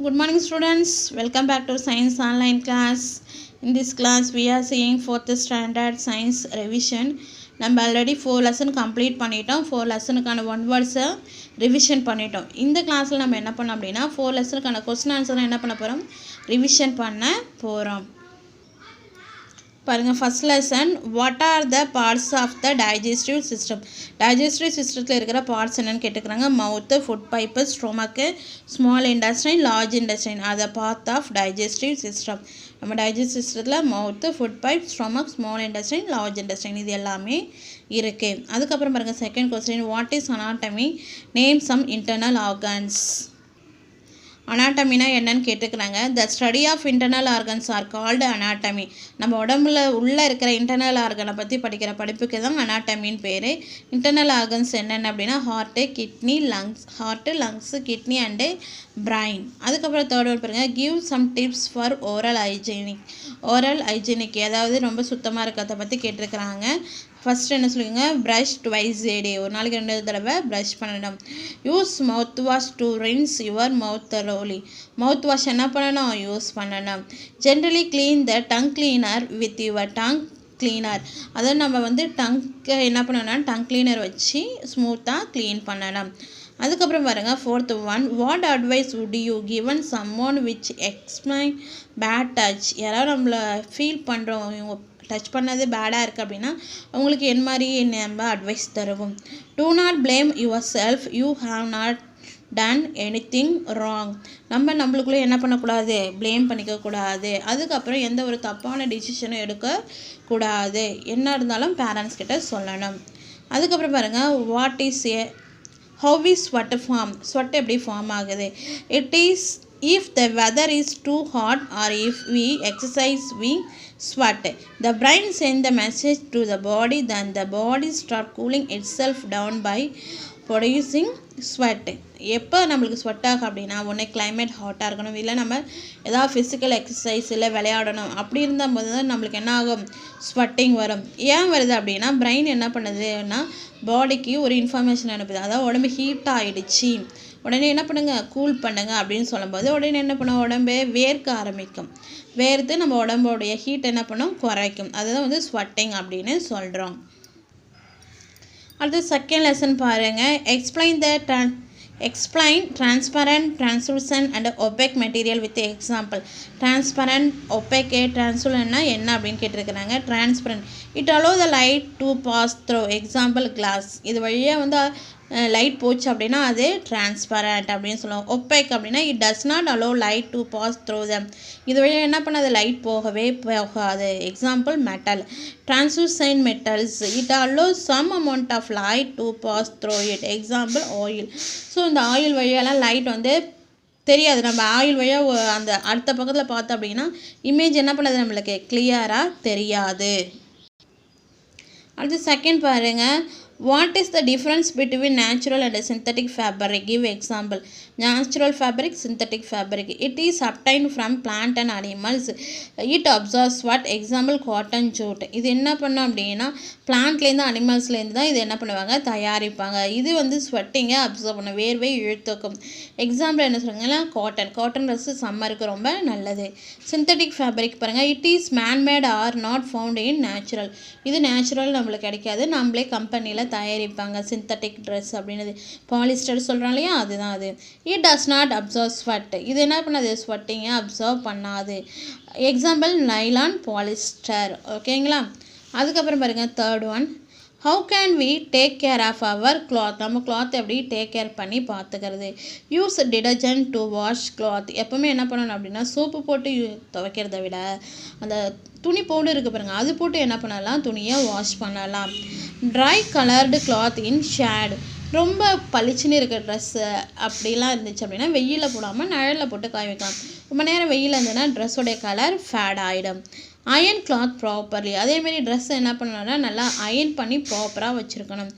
Good morning students, welcome back to science online class. In this class we are seeing 4th standard science revision. நம்ம already 4 lesson complete பண்ணிட்டோம். 4 லெசனுக்கான 1 வேர்ட்ஸை revision பண்ணிட்டோம். இந்த கிளாஸில் நம்ம என்ன பண்ணோம் அப்படின்னா 4 லெசனுக்கான கொஸ்டின் ஆன்சரை என்ன பண்ண போகிறோம், ரிவிஷன் பண்ண போகிறோம். பாருங்கள், first lesson what are the parts of the digestive system. Digestive சிஸ்டத்தில் இருக்கிற பார்ட்ஸ் என்னென்னு கேட்டுக்கிறாங்க. Mouth, food pipe, stomach, small intestine, large intestine are the part of digestive system. நம்ம டைஜஸ்டிவ் சிஸ்டத்தில் mouth, food pipe, stomach, small intestine, large intestine இது எல்லாமே இருக்குது. அதுக்கப்புறம் பாருங்கள், second question what is anatomy, name some internal organs. அனாட்டமினா என்னன்னு கேட்டுக்கிறாங்க. The study of internal organs are called anatomy. நம்ம உடம்புல உள்ளே இருக்கிற இன்டர்னல் ஆர்கனை பற்றி படிக்கிற படிப்புக்கு தான் அனாட்டமின்னு பேர். இன்டர்னல் ஆர்கன்ஸ் என்னென்ன அப்படின்னா heart, kidney, lungs, kidney and brain. அதுக்கப்புறம் தேர்ட் ஒன் பாருங்கள், give some tips for oral hygienic அதாவது ரொம்ப சுத்தமாக இருக்கிறத பற்றி கேட்டிருக்கிறாங்க. ஃபஸ்ட் என்ன சொல்லுங்க, ப்ரஷ் ட்வைஸ் ஏ டே, ஒரு நாளைக்கு 2 தடவை ப்ரஷ் பண்ணணும். Use mouth wash to rinse your mouth தரோலி. Mouth wash என்ன பண்ணணும், யூஸ் பண்ணணும். Generally clean the tongue cleaner with your tongue cleaner. அதாவது நம்ம டங்க்கு என்ன பண்ணணும்னா டங் கிளீனர் வச்சு ஸ்மூத்தாக க்ளீன் பண்ணணும். அதுக்கப்புறம் பாருங்கள், fourth one what advice would you given someone which explain bad touch. யாராவது நம்மளை ஃபீல் பண்ணுறோம், இவங்க டச் பண்ணது பேடாக இருக்குது அப்படின்னா அவங்களுக்கு என்ன மாதிரி நம்ம அட்வைஸ் தருவோம். Do not blame yourself, you have not done anything wrong. நம்மளுக்குள்ளே என்ன பண்ணக்கூடாது, ப்ளேம் பண்ணிக்கக்கூடாது. அதுக்கப்புறம் எந்த ஒரு தப்பான டிசிஷனும் எடுக்கக்கூடாது. என்ன இருந்தாலும் பேரண்ட்ஸ் கிட்ட சொல்லணும். அதுக்கப்புறம் பாருங்கள், what is how is sweat form. Sweat எப்படி ஃபார்ம் ஆகுது. It is if the weather is too hot or if we exercise we sweat. The brain send the message to the body, then the body start cooling itself down by producing sweat. எப்போ நம்மளுக்கு sweat ஆகும் அப்படின்னா ஒன்று climate ஹாட்டாக இருக்கணும், இல்லை நம்ம ஏதாவது ஃபிசிக்கல் எக்ஸசைஸ் இல்லை விளையாடணும். அப்படி இருந்தபோது தான் நம்மளுக்கு என்ன ஆகும், ஸ்வெட்டிங் வரும். ஏன் வருது அப்படின்னா பிரெயின் என்ன பண்ணுதுன்னா பாடிக்கு ஒரு இன்ஃபர்மேஷன் அனுப்புது. அதாவது உடம்பு ஹீட் ஆகிடுச்சு, உடனே என்ன பண்ணுங்க, கூல் பண்ணுங்க அப்படின்னு சொல்லும்போது உடனே என்ன பண்ணும், உடம்பே வேர்க்க ஆரம்பிக்கும். வேர்த்து நம்ம உடம்போடைய ஹீட் என்ன பண்ணும், குறைக்கும். அதுதான் ஸ்வெட்டிங் அப்படின்னு சொல்கிறோம். அடுத்து செகண்ட் லெசன் பாருங்கள், explain transparent, translucent and opaque material with example. Transparent, opaque, translucent என்ன அப்படின்னு கேட்டிருக்கிறாங்க. Transparent, it allow the light to pass through. Example glass. இது வழியாக லைட் போச்சு அப்படின்னா அது டிரான்ஸ்பரண்ட் அப்படின்னு சொல்லுவோம். ஒப்பேக் அப்படின்னா it does not allow light to pass through them. இது வழியாக என்ன பண்ணாது, லைட் போகவே போகாது. Example metal. Translucent metals it allow some amount of light to pass through it. Example oil. So இந்த ஆயில் வழியெல்லாம் லைட் தெரியாது. நம்ம ஆயில் வழியாக அந்த அடுத்த பக்கத்தில் பார்த்தோம் அப்படின்னா இமேஜ் என்ன பண்ணது, நம்மளுக்கு கிளியராக தெரியாது. அடுத்து செகண்ட் பாருங்கள், what is the difference between natural and synthetic fabric? Give example. Natural fabric, synthetic fabric. It is obtained from plant and animals. It absorbs what? Example cotton jute. இது என்ன பண்ணும் அப்படின்னா பிளான்ட்லேருந்து அனிமல்ஸ்லேருந்து தான் இது என்ன பண்ணுவாங்க, தயாரிப்பாங்க. இது ஸ்வெட்டிங்கை அப்சர்வ் பண்ணும், வேர்வை இழுத்துக்கும். எக்ஸாம்பிள் என்ன சொல்லுங்கன்னா காட்டன் ட்ரெஸ்ஸு சம்மருக்கு ரொம்ப நல்லது. சிந்தட்டிக் ஃபேப்ரிக் பாருங்கள், it is manmade or not found in natural. இது நேச்சுரல் நம்மளுக்கு கிடைக்காது, நம்மளே கம்பெனியில் தயாரிப்பாங்க. சிந்தட்டிக் ட்ரெஸ் அப்படின்னது பாலிஸ்டர் சொல்கிறோம் இல்லையா, அதுதான் அது. It does not absorb sweat. இது என்ன பண்ணாது, ஸ்வெட்டிங்கை அப்சர்வ் பண்ணாது. Example nylon, polyester. ஓகேங்களா. அதுக்கப்புறம் பாருங்கள் third one, how can we take care of our cloth. நம்ம கிளாத் எப்படி டேக் கேர் பண்ணி பார்த்துக்கிறது. Use detergent to wash cloth. எப்போவுமே என்ன பண்ணணும் அப்படின்னா சோப்பு போட்டு துவைக்கிறத விட அந்த துணி பவுடர் இருக்குது பாருங்கள், அது போட்டு என்ன பண்ணலாம், துணியை வாஷ் பண்ணலாம். ட்ரை கலர்டு கிளாத் இன் ஷேட். ரொம்ப பளிச்சுன்னு இருக்கிற ட்ரெஸ்ஸு அப்படிலாம் இருந்துச்சு அப்படின்னா வெயிலில் போடாமல் நிழலில் போட்டு காய வைக்கலாம். ரொம்ப நேரம் வெயில் இருந்ததுன்னா ட்ரெஸ்ஸோடைய கலர் ஃபேட் ஆகிடும். Iron cloth properly. அதேமாரி ட்ரெஸ் என்ன பண்ணணும்னா நல்லா அயன் பண்ணி ப்ராப்பராக வச்சுருக்கணும்.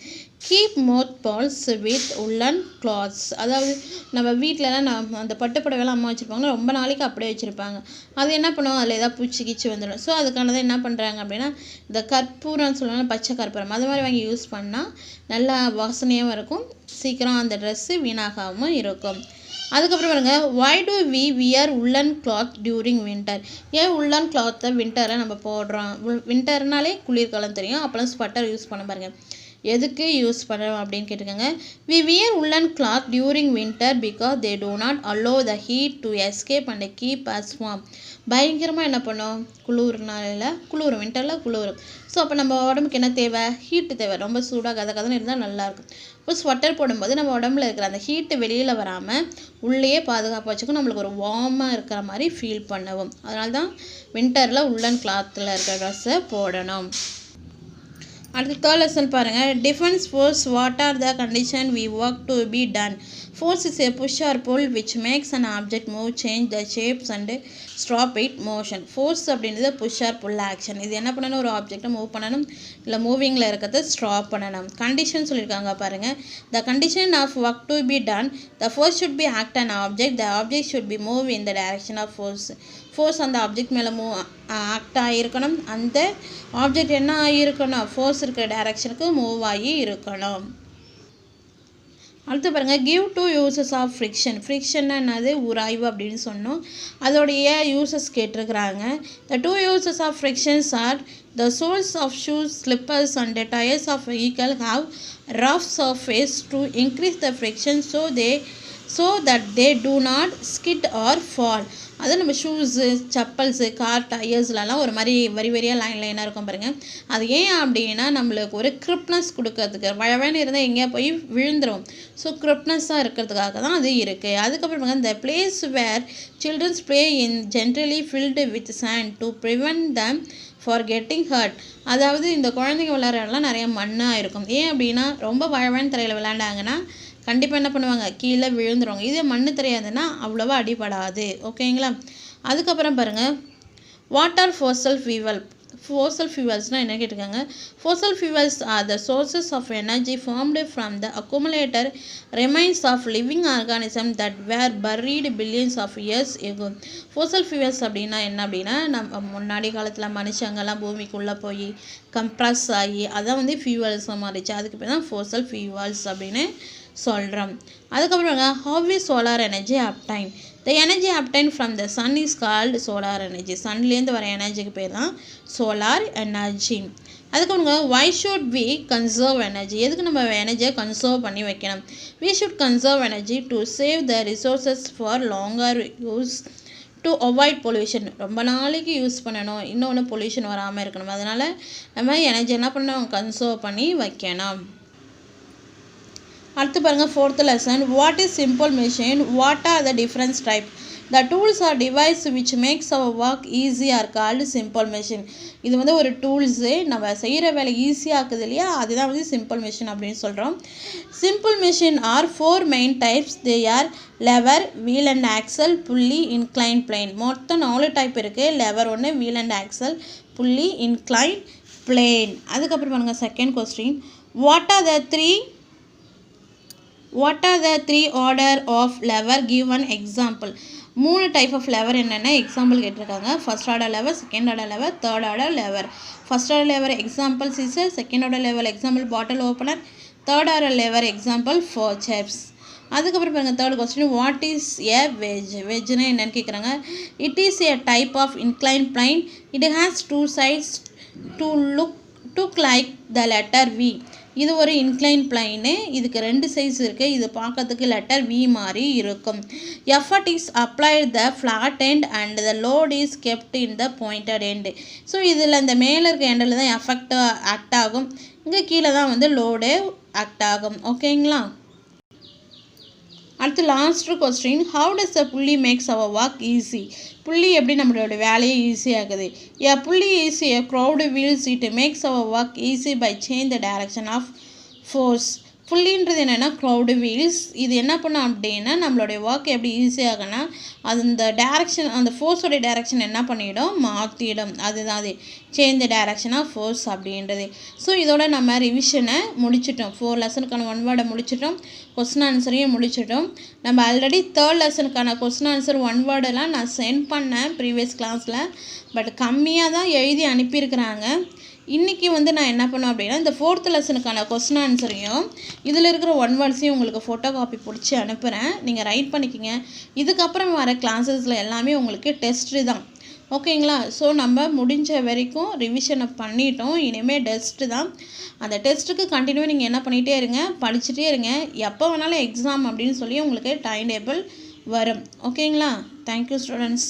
Keep moth balls with woollen clothes. அதாவது நம்ம வீட்டிலலாம் அந்த பட்டுப்புடவைலாம் அம்மா வச்சுருப்பாங்க, ரொம்ப நாளைக்கு அப்படியே வச்சுருப்பாங்க. அது என்ன பண்ணுவோம், அதில் ஏதாவது பூச்சி கீச்சி வந்துடும். ஸோ அதுக்கானதை என்ன பண்ணுறாங்க அப்படின்னா இந்த கற்பூரம்னு சொல்லுவாங்க, பச்சை கற்பூரம், அது மாதிரி வாங்கி யூஸ் பண்ணால் நல்லா வாசனையாகவும் இருக்கும், சீக்கிரம் அந்த ட்ரெஸ்ஸு வீணாகாமல் இருக்கும். அதுக்கப்புறம் பாருங்க, why do we wear woolen cloth during winter? ஏன் woolen cloth வின்டரில் நம்ம போடுறோம்? வின்டர்னாலே குளிர்காலம் தெரியும், அப்போலாம் ஸ்வெட்டர் யூஸ் பண்ண பாருங்க. எதுக்கு யூஸ் பண்ணுறோம் அப்படின்னு கேட்டுக்கோங்க. we wear woolen cloth during winter because they do not allow the heat to escape and keep us warm. பயங்கரமாக என்ன பண்ணும், குளிரும், வின்டரில் குளிரும். ஸோ அப்போ நம்ம உடம்புக்கு என்ன தேவை, ஹீட்டு தேவை. ரொம்ப சூடாக கதன்னு இருந்தால் நல்லாயிருக்கும். இப்போ ஸ்வெட்டர் போடும்போது நம்ம உடம்புல இருக்கிற அந்த ஹீட்டு வெளியில் வராமல் உள்ளேயே பாதுகாப்பாக வச்சுக்கும், நம்மளுக்கு ஒரு வார்மாக இருக்கிற மாதிரி ஃபீல் பண்ணுவோம். அதனால தான் வின்டரில் உள்ளன் கிளாத்தில் இருக்கிற ட்ரெஸ்ஸை போடணும். அடுத்து தேர்ட் லெசன் பாருங்கள். Defence force, what are the condition we work to be done? Force is a push or pull which makes an object move, change the shapes and stop it motion. Force அப்படின்றது push or pull action. இது என்ன பண்ணணும், ஒரு ஆப்ஜெக்டை move பண்ணணும், இல்லை மூவிங்கில் இருக்கிறத stop பண்ணணும். கண்டிஷன் சொல்லியிருக்காங்க பாருங்கள். The condition of work to be done, the force should be act on object, the object should be move in the direction of force. Force அந்த ஆப்ஜெக்ட் மேலே ஆக்ட் ஆகியிருக்கணும், அந்த ஆப்ஜெக்ட் என்ன ஆகியிருக்கணும், ஃபோர்ஸ் இருக்கிற டைரக்ஷனுக்கு move ஆகி இருக்கணும். அடுத்து பாருங்கள், give two uses of friction. ஃப்ரிக்ஷன்னா என்னது, உராய்வு அப்படின்னு சொன்னோம். அதோடைய யூசஸ் கேட்டிருக்கிறாங்க. The two uses of frictions are the soles of shoes, slippers and tyres of vehicle have rough surface to increase the friction so that they do not skid or fall. அது நம்ம shoes, chappals, car டயர்ஸ்லலாம் ஒரு மாதிரி வரியாக லைனாக இருக்கும் பாருங்கள். அது ஏன் அப்படின்னா நம்மளுக்கு ஒரு கிரிப்னஸ் கொடுக்கறதுக்கு, வயவேன்னு இருந்தால் எங்கேயா போய் விழுந்துடும். ஸோ கிரிப்னஸாக இருக்கிறதுக்காக தான் அது இருக்குது. அதுக்கப்புறம் இந்த place where childrens play in generally filled with sand to prevent them for getting hurt. அதாவது இந்த குழந்தைங்க விளையாடுறதுலாம் நிறைய மண்ணாக இருக்கும். ஏன் அப்படின்னா ரொம்ப வயவேன்னு தரையில் விளையாண்டாங்கன்னா கண்டிப்பாக என்ன பண்ணுவாங்க, கீழே விழுந்துருவாங்க. இதே மண்ணு தெரியாதுன்னா அவ்வளோவா அடிபடாது. ஓகேங்களா. அதுக்கப்புறம் பாருங்கள், what are fossil fuel? Fossil ஃபியூவல்ஸ்னால் என்ன கேட்டிருக்காங்க. Fossil fuels are the sources of energy formed from the accumulator remains of living organism that were buried billions of years ago. Fossil fuels அப்படின்னா என்ன அப்படின்னா, நம்ம முன்னாடி காலத்தில் மனுஷங்கள்லாம் பூமிக்குள்ளே போய் கம்ப்ரஸ் ஆகி அதான் வந்து ஃபியூவல்ஸாக மாறிச்சு. அதுக்கு பேர் தான் ஃபோசல் ஃபியூவல்ஸ் அப்படின்னு சொல்கிறோம். அதுக்கப்புறம் how is solar energy obtained? The energy obtained from the sun is called solar energy. சன்லேருந்து வர எனர்ஜிக்கு பேர் தான் சோலார் எனர்ஜி. அதுக்கப்புறம் why should we conserve energy? எதுக்கு நம்ம எனர்ஜியை கன்சர்வ் பண்ணி வைக்கணும்? We should conserve energy to save the resources for longer use, to avoid pollution. ரொம்ப நாளைக்கு யூஸ் பண்ணணும், இன்னொன்று பொல்யூஷன் வராமல் இருக்கணும். அதனால் நம்ம எனர்ஜி என்ன பண்ணணும், கன்சர்வ் பண்ணி வைக்கணும். அடுத்து பாருங்கள், fourth lesson. What is simple machine, what are the difference type? The tools or device which makes our work easy are called simple machine. இது வந்து ஒரு டூல்ஸு, நம்ம செய்கிற வேலை ஈஸியாக்குது இல்லையா, அதுதான் வந்து சிம்பிள் மிஷின் அப்படின்னு சொல்கிறோம். Simple machine are 4 main types. They are lever, wheel and axle, pulley, incline, plane. மொத்தம் 4 டைப் இருக்குது. லெவர் ஒன்று, wheel and axle, pulley, incline, plane. அதுக்கப்புறம் பாருங்கள் second question. What are the three order of lever, give one example. 3 type of lever என்னென்ன example கேட்டிருக்காங்க. First order lever, second order lever, third order lever. First order lever example scissor, second order lever example பாட்டில் opener, third order lever example forceps. அதுக்கப்புறம் பாருங்கள் third question. What is a wedge? வெஜ்னா என்னென்னு கேட்குறாங்க. It is a type of incline plane. It has 2 sides to look like the letter V. இது ஒரு incline plain. இதுக்கு 2 size இருக்குது. இது பார்க்கறதுக்கு லெட்டர் வி மாதிரி இருக்கும். Effort is applied the flat end and the load is kept in the pointed end. So இதில் இந்த மேலே இருக்க எண்டில் தான் எஃபெக்ட் ஆக்ட் ஆகும், இங்கே கீழே தான் வந்து லோடு ஆக்ட் ஆகும். ஓகேங்களா. அடுத்து லாஸ்ட் கொஸ்டின். ஹவு டஸ் த புள்ளி மேக்ஸ் அவர் ஒர்க் ஈஸி? புள்ளி எப்படி நம்மளோட வேலையை ஈஸியாகுது? A pulley is a grooved wheels, it makes our work easy by change the direction of force. புள்ளின்றது என்னென்னா க்ரௌடு வீல்ஸ். இது என்ன பண்ணோம் அப்படின்னா நம்மளுடைய ஒர்க் எப்படி ஈஸியாகுன்னா அந்த டேரக்ஷன், அந்த ஃபோர்ஸோடைய டேரக்ஷன் என்ன பண்ணிடும், மாற்றிடும். அதுதான் அது change the direction of force அப்படின்றது. ஸோ இதோட நம்ம ரிவிஷனை முடிச்சிட்டோம். 4 லெசனுக்கான 1 வேர்டை முடிச்சிட்டோம், கொஸ்டின் ஆன்சரையும் முடிச்சிட்டோம். நம்ம ஆல்ரெடி 3rd லெசனுக்கான கொஸ்டின் ஆன்சர் 1 வேர்டெல்லாம் நான் சென்ட் பண்ணேன் ப்ரீவியஸ் கிளாஸில். பட் கம்மியாக தான் எழுதி அனுப்பியிருக்கிறாங்க. இன்றைக்கி வந்து நான் என்ன பண்ணுவேன் அப்படின்னா இந்த 4th லெசனுக்கான கொஸ்டின் ஆன்சரையும் இதில் இருக்கிற 1 வேர்ட்ஸையும் உங்களுக்கு ஃபோட்டோ காப்பி பிடிச்சி அனுப்புகிறேன். நீங்கள் ரைட் பண்ணிக்கோங்க. இதுக்கப்புறம் வர கிளாஸஸில் எல்லாமே உங்களுக்கு டெஸ்ட்டு தான். ஓகேங்களா? ஸோ நம்ம முடிஞ்ச வரைக்கும் ரிவிஷனை பண்ணிட்டோம். இனிமேல் டெஸ்ட்டு தான். அந்த டெஸ்ட்டுக்கு கண்டினியூவாக நீங்கள் என்ன பண்ணிகிட்டே இருங்க, படிச்சுட்டே இருங்க. எப்போ வேணாலும் எக்ஸாம் அப்படின்னு சொல்லி உங்களுக்கு டைம் டேபிள் வரும். ஓகேங்களா? Thank you students.